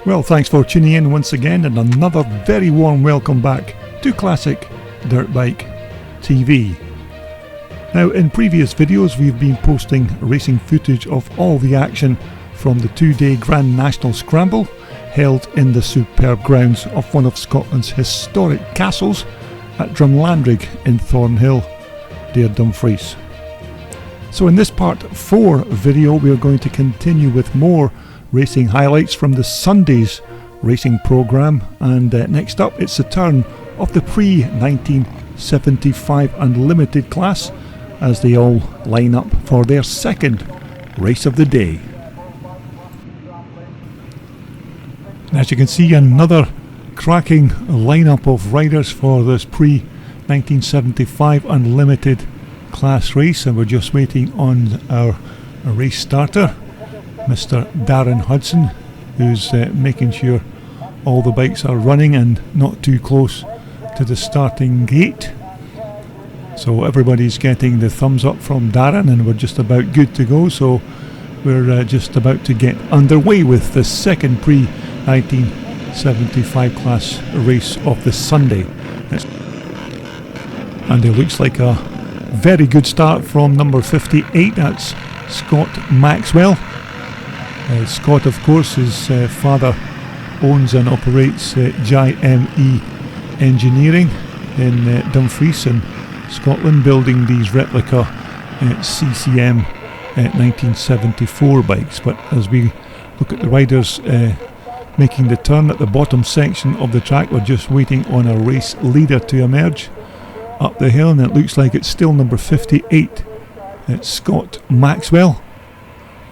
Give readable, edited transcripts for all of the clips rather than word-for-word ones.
Well, thanks for tuning in once again, and another very warm welcome back to Classic Dirt Bike TV. Now, in previous videos we've been posting racing footage of all the action from the two-day Grand National Scramble held in the superb grounds of one of Scotland's historic castles at Drumlanrig in Thornhill Dumfries. So in this part 4 video we are going to continue with more racing highlights from the Sunday's racing programme, and next up it's the turn of the Pre1975 Unlimited class as they all line up for their second race of the day. As you can see, another cracking lineup of riders for this Pre1975 Unlimited class race, and we're just waiting on our race starter, Mr. Darren Hudson, who's making sure all the bikes are running and not too close to the starting gate. So everybody's getting the thumbs up from Darren, and we're just about good to go. So we're just about to get underway with the second Pre1975 class race of the Sunday. And it looks like a very good start from number 58, that's Scott Maxwell. Scott, of course, his father owns and operates JME Engineering in Dumfries in Scotland, building these replica CCM 1974 bikes. But as we look at the riders making the turn at the bottom section of the track, we're just waiting on a race leader to emerge up the hill, and it looks like it's still number 58. It's Scott Maxwell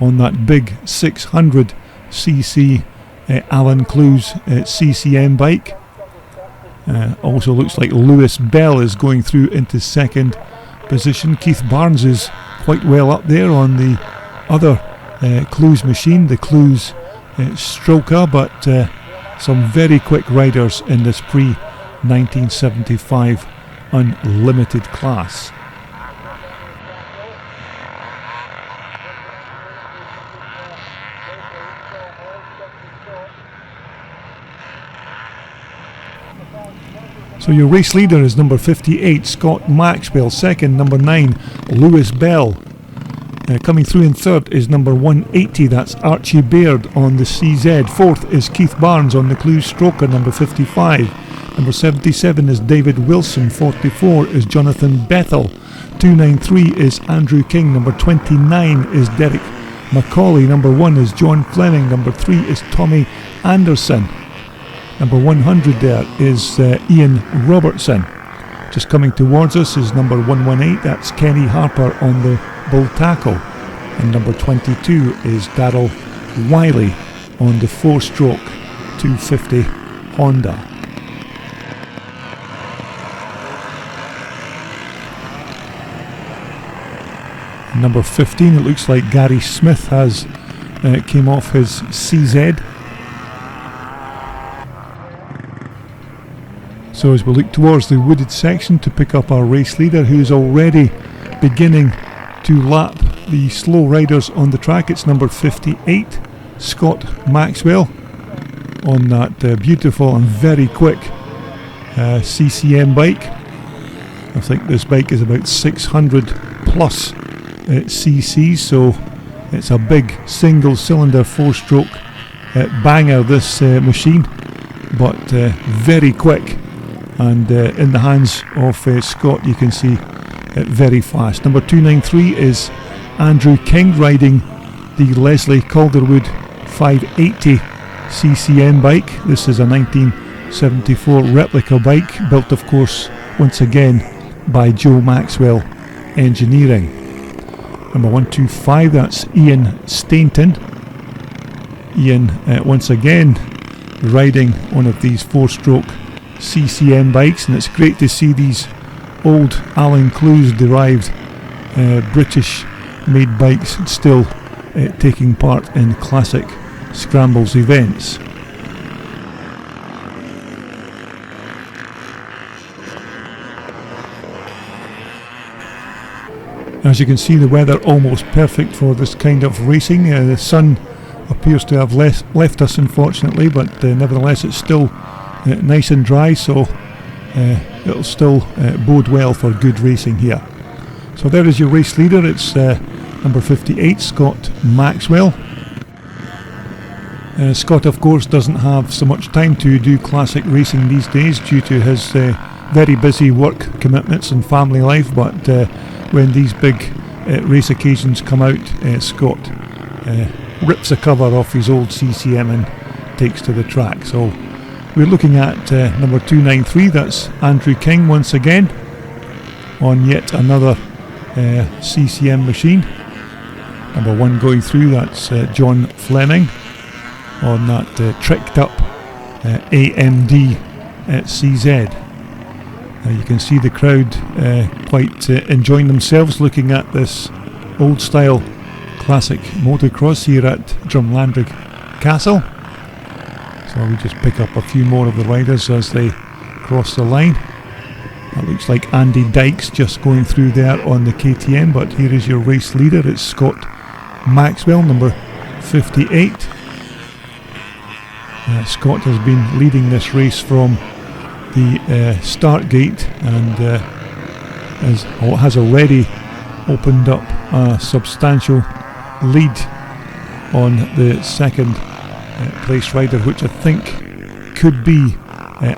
on that big 600cc Alan Clues CCM bike. Also looks like Lewis Bell is going through into second position. Keith Barnes is quite well up there on the other Clues machine, the Clues Stroker, but some very quick riders in this Pre-1975 Unlimited class. So your race leader is number 58, Scott Maxwell. Second, number 9, Lewis Bell. Coming through in third is number 180, that's Archie Baird on the CZ. Fourth is Keith Barnes on the Clues Stroker, number 55. Number 77 is David Wilson. 44 is Jonathan Bethel. 293 is Andrew King. Number 29 is Derek Macaulay. Number 1 is John Fleming. Number 3 is Tommy Anderson. Number 100 there is Ian Robertson. Just coming towards us is number 118, that's Kenny Harper on the Bull Tackle. And number 22 is Darryl Wiley on the 4-stroke 250 Honda. Number 15, it looks like Gary Smith has came off his CZ. So as we look towards the wooded section to pick up our race leader, who's already beginning to lap the slow riders on the track, it's number 58, Scott Maxwell, on that beautiful and very quick CCM bike. I think this bike is about 600 plus cc's, so it's a big single cylinder 4-stroke banger, this machine, but very quick. And in the hands of Scott, you can see very fast. Number 293 is Andrew King, riding the Leslie Calderwood 580 CCM bike. This is a 1974 replica bike, built of course once again by Joe Maxwell Engineering. Number 125, that's Ian Stainton. Ian once again riding one of these 4-stroke CCM bikes, and it's great to see these old Alan Clues derived British made bikes still taking part in classic scrambles events. As you can see, the weather almost perfect for this kind of racing. The sun appears to have left us, unfortunately, but nevertheless it's still nice and dry, so it'll still bode well for good racing here. So there is your race leader. It's number 58, Scott Maxwell. Scott, of course, doesn't have so much time to do classic racing these days due to his very busy work commitments and family life, but when these big race occasions come out, Scott rips the cover off his old CCM and takes to the track. So we're looking at number 293, that's Andrew King once again, on yet another CCM machine. Number 1 going through, that's John Fleming on that tricked up AMD CZ. Now you can see the crowd quite enjoying themselves looking at this old style classic motocross here at Drumlanrig Castle. So we just pick up a few more of the riders as they cross the line. That looks like Andy Dykes just going through there on the KTM, but here is your race leader. It's Scott Maxwell, number 58. Scott has been leading this race from the start gate and has already opened up a substantial lead on the second place rider, which I think could be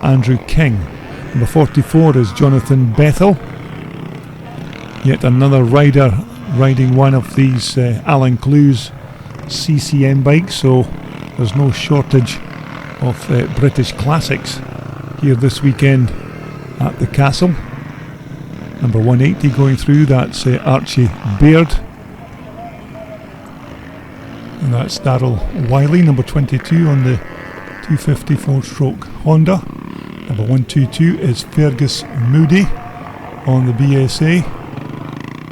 Andrew King. Number 44 is Jonathan Bethel, yet another rider riding one of these Alan Clues CCM bikes, so there's no shortage of British classics here this weekend at the castle. Number 180 going through, that's Archie Baird, and that's Darryl Wiley. Number 22 on the 254 stroke Honda. Number 122 is Fergus Moody on the BSA.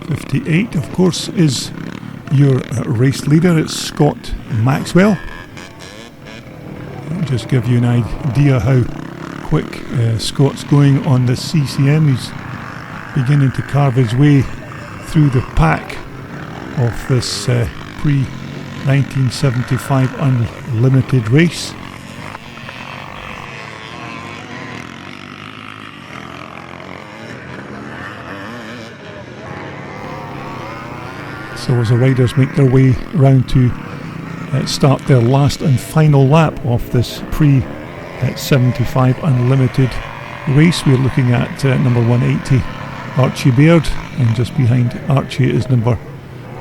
58 of course is your race leader, it's Scott Maxwell. I'll just give you an idea how quick Scott's going on the CCM. He's beginning to carve his way through the pack of this Pre1975 Unlimited race. So as the riders make their way round to start their last and final lap of this Pre-75 Unlimited race, we're looking at number 180 Archie Baird, and just behind Archie is number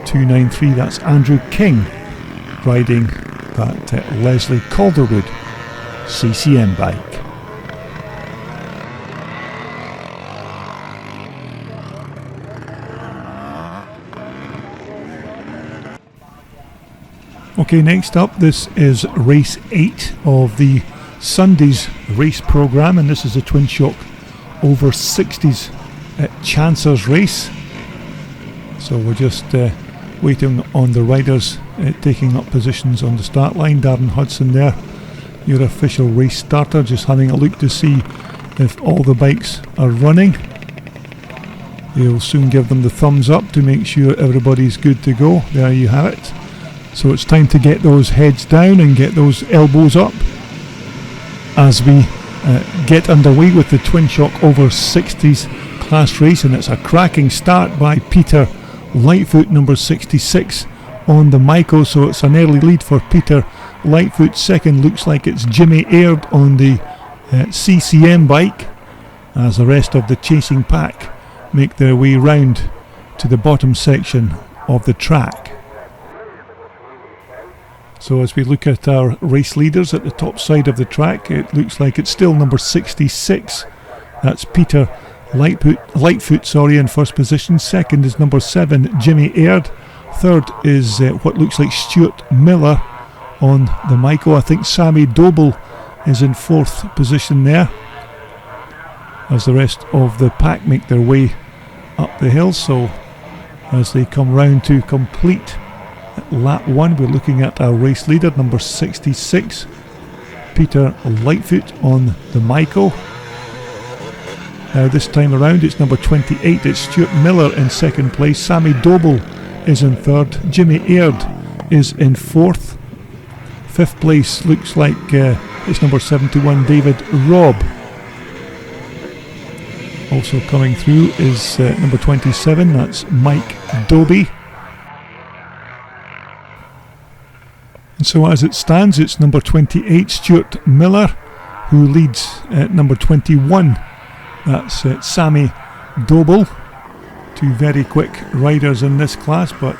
293, that's Andrew King, riding that Leslie Calderwood CCM bike. Okay, next up, this is race 8 of the Sunday's race programme, and this is a twin shock over 60s Chancers race. So we're just waiting on the riders taking up positions on the start line. Darren Hudson there, your official race starter, just having a look to see if all the bikes are running. He'll soon give them the thumbs up to make sure everybody's good to go. There you have it. So it's time to get those heads down and get those elbows up as we get underway with the twin shock over 60s class race, and it's a cracking start by Peter Lightfoot, number 66 on the Myco. So it's an early lead for Peter Lightfoot. Second looks like it's Jimmy Aird on the CCM bike, as the rest of the chasing pack make their way round to the bottom section of the track. So as we look at our race leaders at the top side of the track, it looks like it's still number 66. That's Peter Lightfoot in first position. Second is number 7, Jimmy Aird. Third is what looks like Stuart Miller on the Myco. I think Sammy Doble is in fourth position there, as the rest of the pack make their way up the hill. So as they come round to complete lap 1, we're looking at our race leader, number 66, Peter Lightfoot on the Myco. Now this time around it's number 28, it's Stuart Miller in second place. Sammy Doble is in third. Jimmy Aird is in fourth. 5th place looks like it's number 71 David Robb. Also coming through is number 27, that's Mike Doby. And so as it stands, it's number 28 Stuart Miller who leads at number 21. That's Sammy Doble. Two very quick riders in this class, but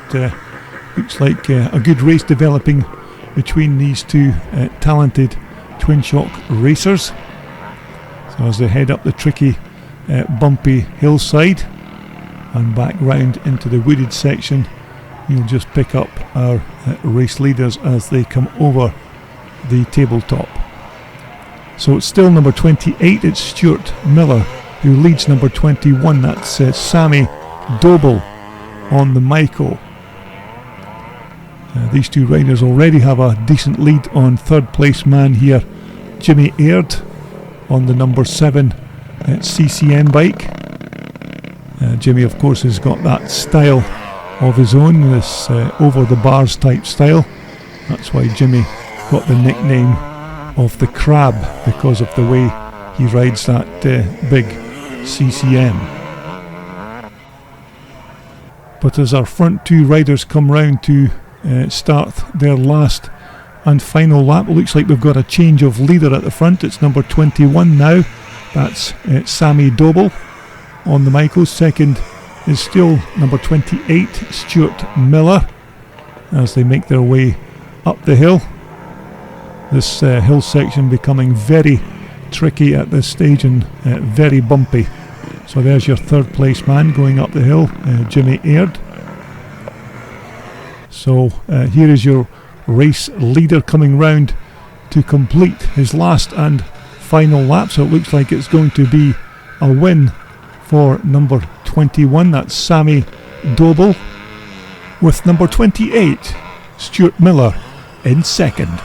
looks like a good race developing between these two talented twin shock racers. So as they head up the tricky bumpy hillside and back round into the wooded section, you'll just pick up our race leaders as they come over the tabletop. So it's still number 28, it's Stuart Miller who leads number 21, that's Sammy Doble on the Michael. These two riders already have a decent lead on 3rd place man here, Jimmy Aird on the number 7 CCM bike. Jimmy of course has got that style of his own, this over the bars type style. That's why Jimmy got the nickname of the Crab, because of the way he rides that big CCM. But as our front two riders come round to start their last and final lap, it looks like we've got a change of leader at the front. It's number 21 now, that's Sammy Doble on the Michaels. Second is still number 28 Stuart Miller as they make their way up the hill. This hill section becoming very tricky at this stage and very bumpy. So there's your 3rd place man going up the hill, Jimmy Aird. So here is your race leader coming round to complete his last and final lap. So it looks like it's going to be a win for number 21, that's Sammy Doble, with number 28 Stuart Miller in second.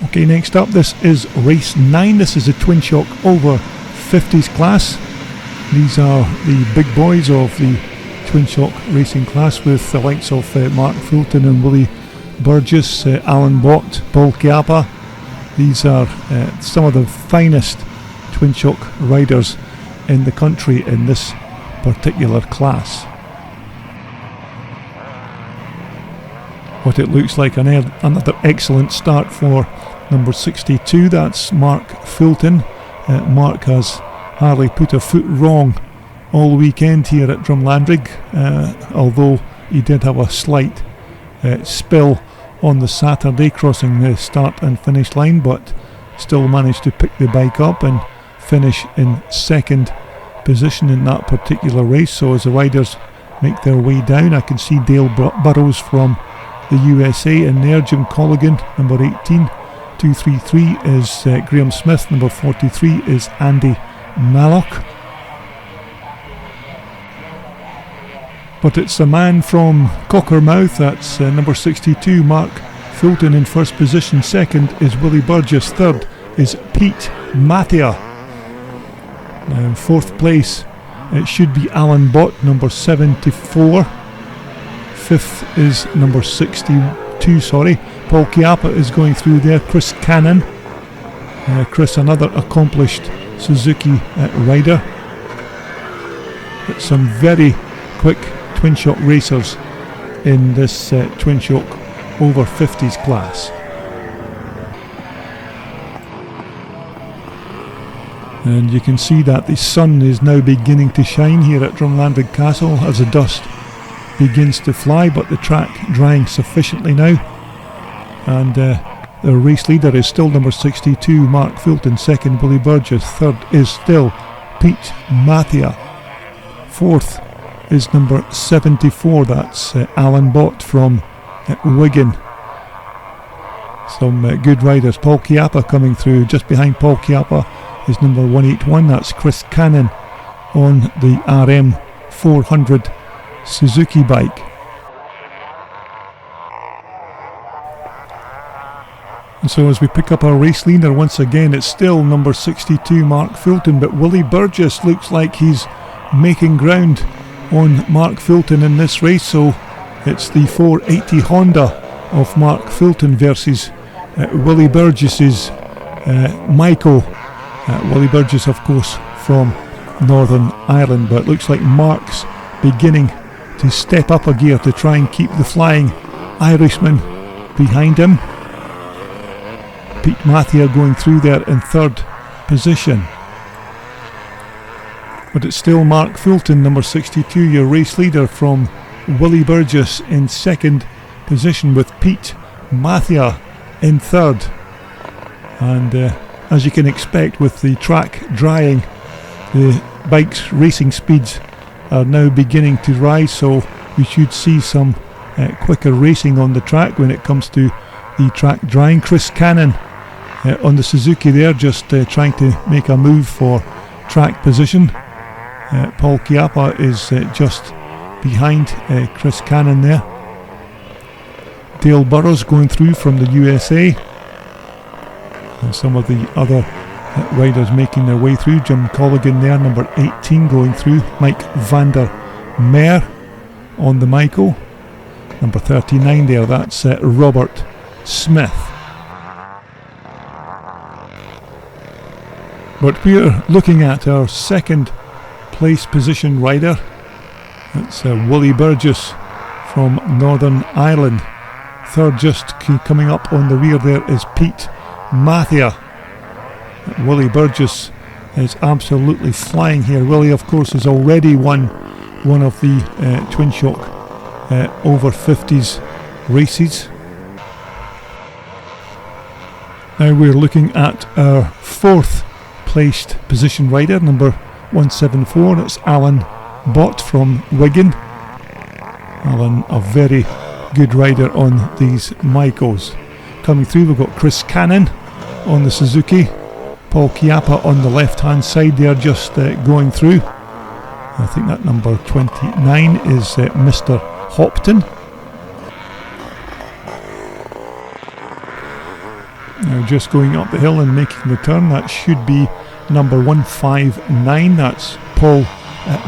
Okay, next up, this is race 9. This is a twin shock over 50s class. These are the big boys of the twin shock racing class, with the likes of Mark Fulton and Willie Burgess, Alan Bott, Paul Chiappa. These are some of the finest twin shock riders in the country in this particular class. What it looks like another excellent start for number 62, that's Mark Fulton. Mark has hardly put a foot wrong all weekend here at Drumlanrig, although he did have a slight spill on the Saturday crossing the start and finish line, but still managed to pick the bike up and finish in second position in that particular race. So as the riders make their way down, I can see Dale Burrows from the USA in there, Jim Colligan number 18, 233 is Graham Smith, number 43 is Andy Mallock. But it's a man from Cockermouth, that's number 62, Mark Fulton in first position. Second is Willie Burgess. Third is Pete Mattia. Now, 4th place, it should be Alan Bott, number 74. 5th is number 62, Paul Chiappa is going through there. Chris Cannon. Chris, another accomplished Suzuki rider. But some very quick twin shock racers in this twin shock over 50s class. And you can see that the sun is now beginning to shine here at Drumlanrig Castle as the dust begins to fly, but the track drying sufficiently now. And the race leader is still number 62, Mark Fulton. Second, Willie Burgess. Third is still Pete Mattia. Fourth is number 74, that's Alan Bott from Wigan. Some good riders. Paul Chiappa coming through. Just behind Paul Chiappa is number 181, that's Chris Cannon on the RM 400 Suzuki bike. And so as we pick up our race leader once again, it's still number 62, Mark Fulton, but Willie Burgess looks like he's making ground on Mark Fulton in this race. So It's the 480 Honda of Mark Fulton versus Willie Burgess's Michael. Willie Burgess, of course, from Northern Ireland, but it looks like Mark's beginning to step up a gear to try and keep the flying Irishman behind him. Pete Mathia going through there in third position. But it's still Mark Fulton, number 62, your race leader, from Willie Burgess in second position, with Pete Mathia in third. And as you can expect, with the track drying, the bike's racing speeds are now beginning to rise, so we should see some quicker racing on the track when it comes to the track drying. Chris Cannon on the Suzuki there, just trying to make a move for track position. Paul Chiappa is just behind Chris Cannon there. Dale Burrows going through from the USA. And some of the other riders making their way through. Jim Colligan there, number 18, going through. Mike van der Meer on the Michael. Number 39 there, that's Robert Smith. But we're looking at our second place position rider. That's Willie Burgess from Northern Ireland. Third, just coming up on the rear there, is Pete Mathia. Willie Burgess is absolutely flying here. Willie, of course, has already won one of the Twin Shock over 50s races. Now we're looking at our fourth placed position rider, number 174. It's Alan Bott from Wigan. Alan, a very good rider on these Michaels. Coming through, we've got Chris Cannon on the Suzuki. Paul Chiappa on the left hand side there, just going through. I think that number 29 is Mr. Hopton. Now just going up the hill and making the turn, that should be number 159. That's Paul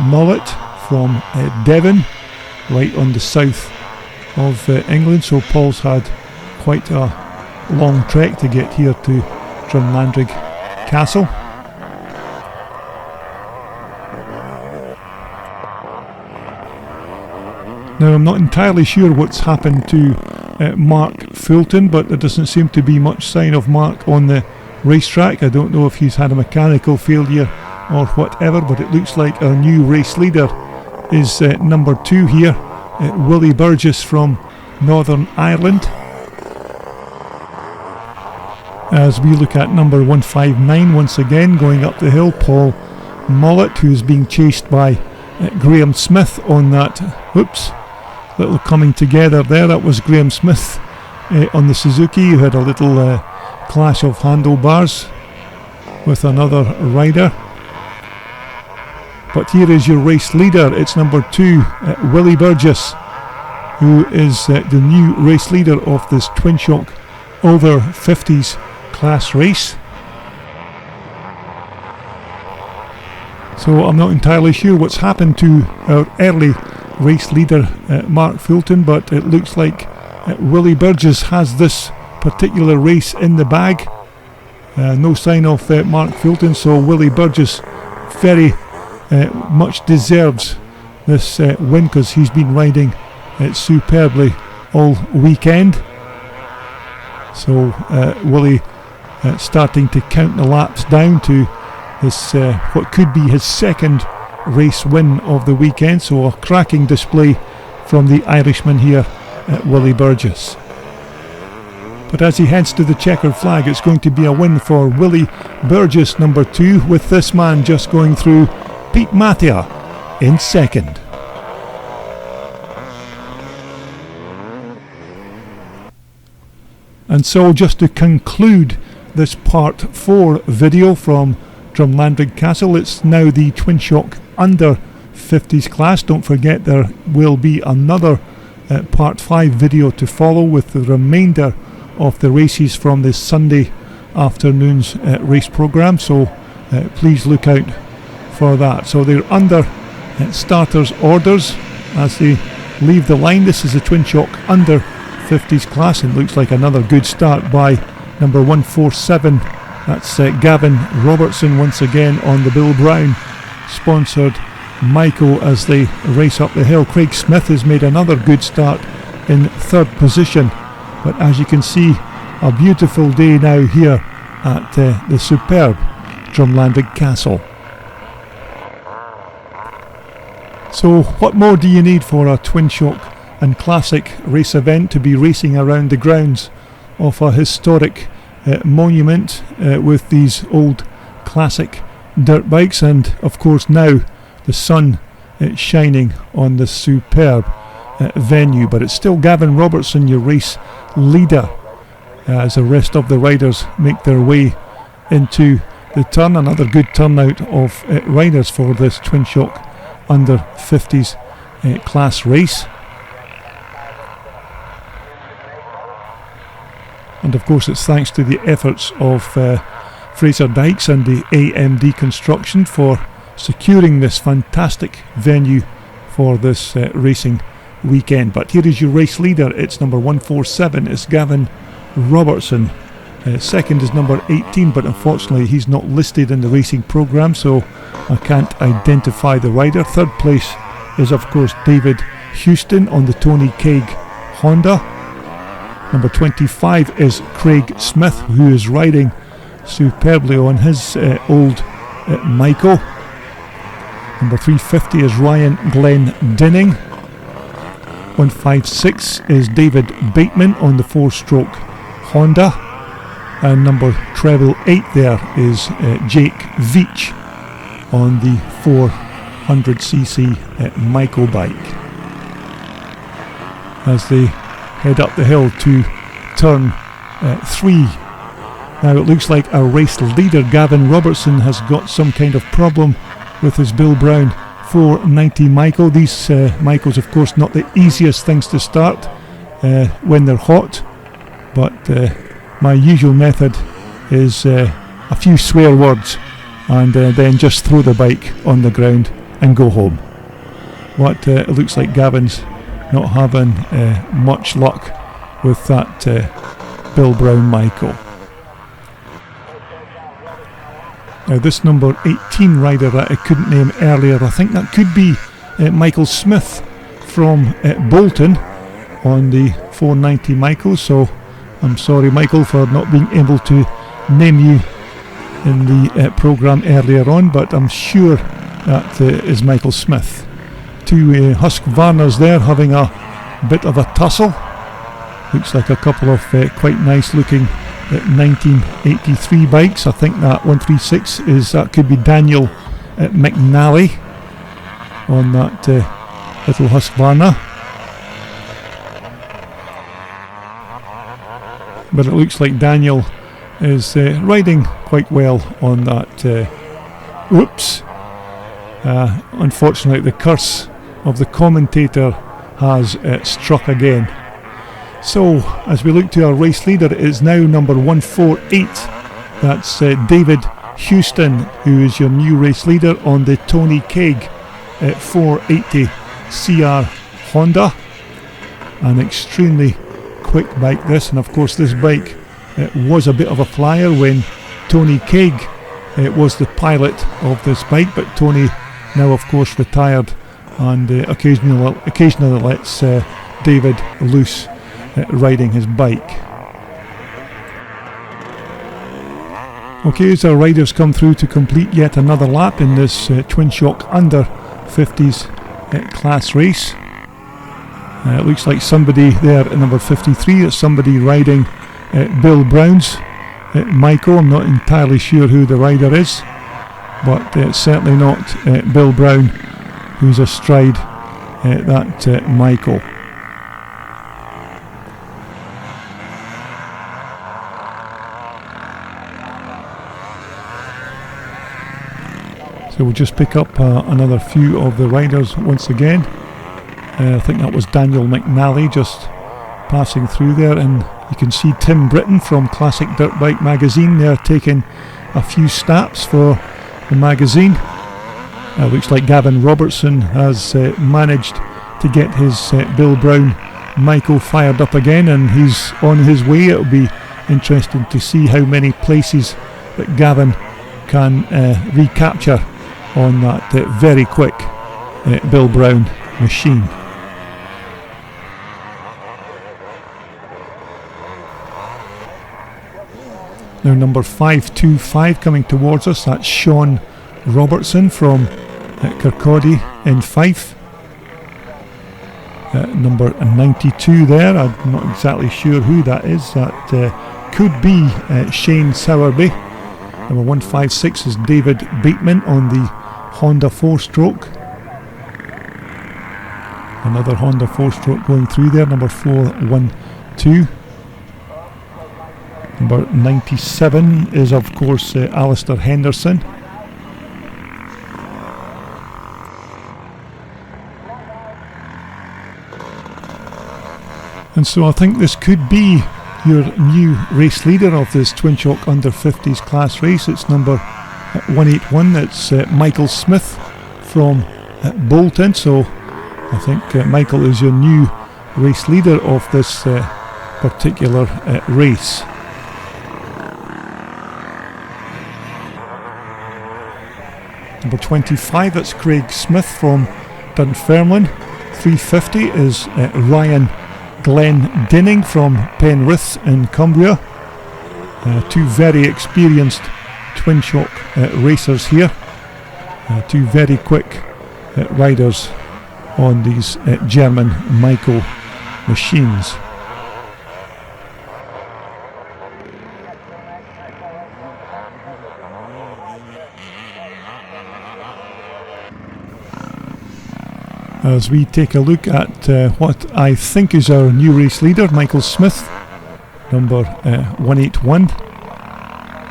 Mullett from Devon, right on the south of England. So Paul's had quite a long trek to get here to Drumlanrig Castle. Now I'm not entirely sure what's happened to Mark Fulton, but there doesn't seem to be much sign of Mark on the racetrack. I don't know if he's had a mechanical failure or whatever, but it looks like our new race leader is number 2 here, Willie Burgess from Northern Ireland. As we look at number 159 once again going up the hill, Paul Mullett, who's being chased by Graham Smith on that, little coming together there. That was Graham Smith on the Suzuki, who had a little clash of handlebars with another rider. But here is your race leader. It's number 2, Willie Burgess, who is the new race leader of this Twin Shock over 50s class race. So I'm not entirely sure what's happened to our early race leader Mark Fulton, but it looks like Willie Burgess has this particular race in the bag. No sign of Mark Fulton, so Willie Burgess very much deserves this win, because he's been riding superbly all weekend. So Willie starting to count the laps down to this what could be his second race win of the weekend. So a cracking display from the Irishman here, Willie Burgess. But as he heads to the checkered flag, it's going to be a win for Willie Burgess, number 2, with this man just going through, Pete Mathia in second. And so, just to conclude this part 4 video from Drumlanrig Castle, it's now the Twin Shock under 50s class. Don't forget, there will be another part 5 video to follow with the remainder of the races from this Sunday afternoon's race programme, so please look out for that. So they're under starters orders as they leave the line. This is the Twin Shock under 50s class, and looks like another good start by number 147. That's Gavin Robertson once again on the Bill Brown sponsored Michael as they race up the hill. Craig Smith has made another good start in third position, but as you can see, a beautiful day now here at the superb Drumlanrig Castle. So what more do you need for a Twin Shock and Classic race event to be racing around the grounds of a historic monument with these old classic dirt bikes, and of course now the sun shining on the superb venue. But it's still Gavin Robertson, your race leader, as the rest of the riders make their way into the turn. Another good turnout of riders for this Twin Shock under 50s class race. And of course it's thanks to the efforts of Fraser Dykes and the AMD Construction for securing this fantastic venue for this racing weekend. But here is your race leader. It's number 147. It's Gavin Robertson. Second is number 18, but unfortunately he's not listed in the racing programme, so I can't identify the rider. Third place is of course David Houston on the Tony Kaig Honda. Number 25 is Craig Smith, who is riding superbly on his old Michael. Number 350 is Ryan Glenn Dinning. 156 is David Bateman on the 4-stroke Honda. And number treble 8 there is Jake Veach on the 400cc Michael bike, as they head up the hill to turn 3. Now it looks like our race leader Gavin Robertson has got some kind of problem with his Bill Brown 490 Michael. These Michaels of course not the easiest things to start when they're hot, but my usual method is a few swear words and then just throw the bike on the ground and go home. But it looks like Gavin's not having much luck with that Bill Brown Michael. Now this number 18 rider that I couldn't name earlier, I think that could be Michael Smith from Bolton on the 490 Michael, so I'm sorry Michael for not being able to name you in the programme earlier on, but I'm sure that is Michael Smith. Two Husqvarnas there having a bit of a tussle. Looks like a couple of quite nice looking 1983 bikes. I think that 136 is, that could be Daniel McNally on that little Husqvarna. But it looks like Daniel is riding quite well on that. Unfortunately the curse of the commentator has struck again. So as we look to our race leader, it is now number 148. That's David Houston, who is your new race leader on the Tony Kaig 480 CR Honda. An extremely quick bike this, and of course this bike was a bit of a flyer when Tony Kaig was the pilot of this bike, but Tony now of course retired and occasionally lets David loose riding his bike. Okay, as our riders come through to complete yet another lap in this Twin Shock under 50s class race. It looks like somebody there at number 53, it's somebody riding Bill Brown's Michael. I'm not entirely sure who the rider is, but it's certainly not Bill Brown who's astride that Michael. So we'll just pick up another few of the riders once again. I think that was Daniel McNally just passing through there, and you can see Tim Britton from Classic Dirt Bike magazine there taking a few snaps for the magazine. Looks like Gavin Robertson has managed to get his Bill Brown Michael fired up again, and he's on his way. It'll be interesting to see how many places that Gavin can recapture on that very quick Bill Brown machine. Now number 525 coming towards us, that's Sean Robertson from Kirkcaldy in Fife. Number 92 there, I'm not exactly sure who that is. That could be Shane Sowerby. Number 156 is David Bateman on the Honda 4-stroke. Another Honda 4-stroke going through there, number 412. Number 97 is of course Alistair Henderson. And so I think this could be your new race leader of this Twin Shock under 50s class race. It's number 181, it's Michael Smith from Bolton. So I think Michael is your new race leader of this particular race. Number 25, that's Craig Smith from Dunfermline. 350 is Ryan Glendinning from Penrith in Cumbria. Two very experienced Twin Shock racers here. Two very quick riders on these German Michael machines. As we take a look at what I think is our new race leader, Michael Smith, number 181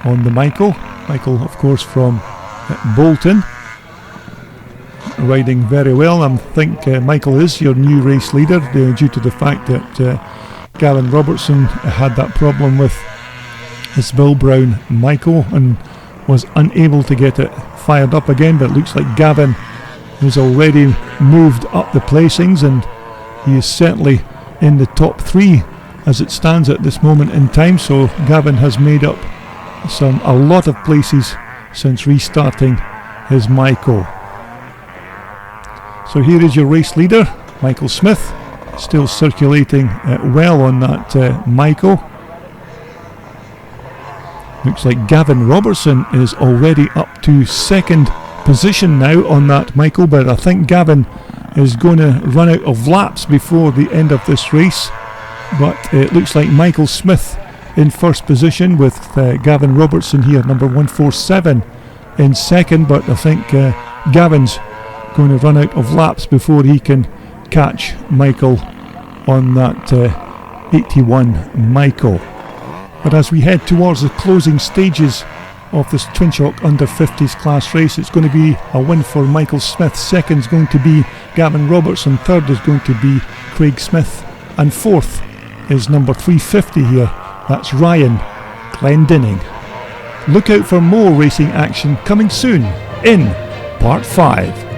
on the Michael. Michael, of course, from Bolton, riding very well. I think Michael is your new race leader due to the fact that Gavin Robertson had that problem with his Bill Brown Michael and was unable to get it fired up again, but it looks like Gavin has already moved up the placings, and he is certainly in the top 3 as it stands at this moment in time. So Gavin has made up a lot of places since restarting his Michael. So here is your race leader, Michael Smith, still circulating well on that Michael. Looks like Gavin Robertson is already up to second position now on that Michael, but I think Gavin is going to run out of laps before the end of this race. But it looks like Michael Smith in first position with Gavin Robertson here, number 147 in second, but I think Gavin's going to run out of laps before he can catch Michael on that 81 Michael. But as we head towards the closing stages of this Twin Shock under 50s class race, it's going to be a win for Michael Smith. Second is going to be Gavin Robertson. Third is going to be Craig Smith, and fourth is number 350 here, that's Ryan Glendinning. Look out for more racing action coming soon in part 5.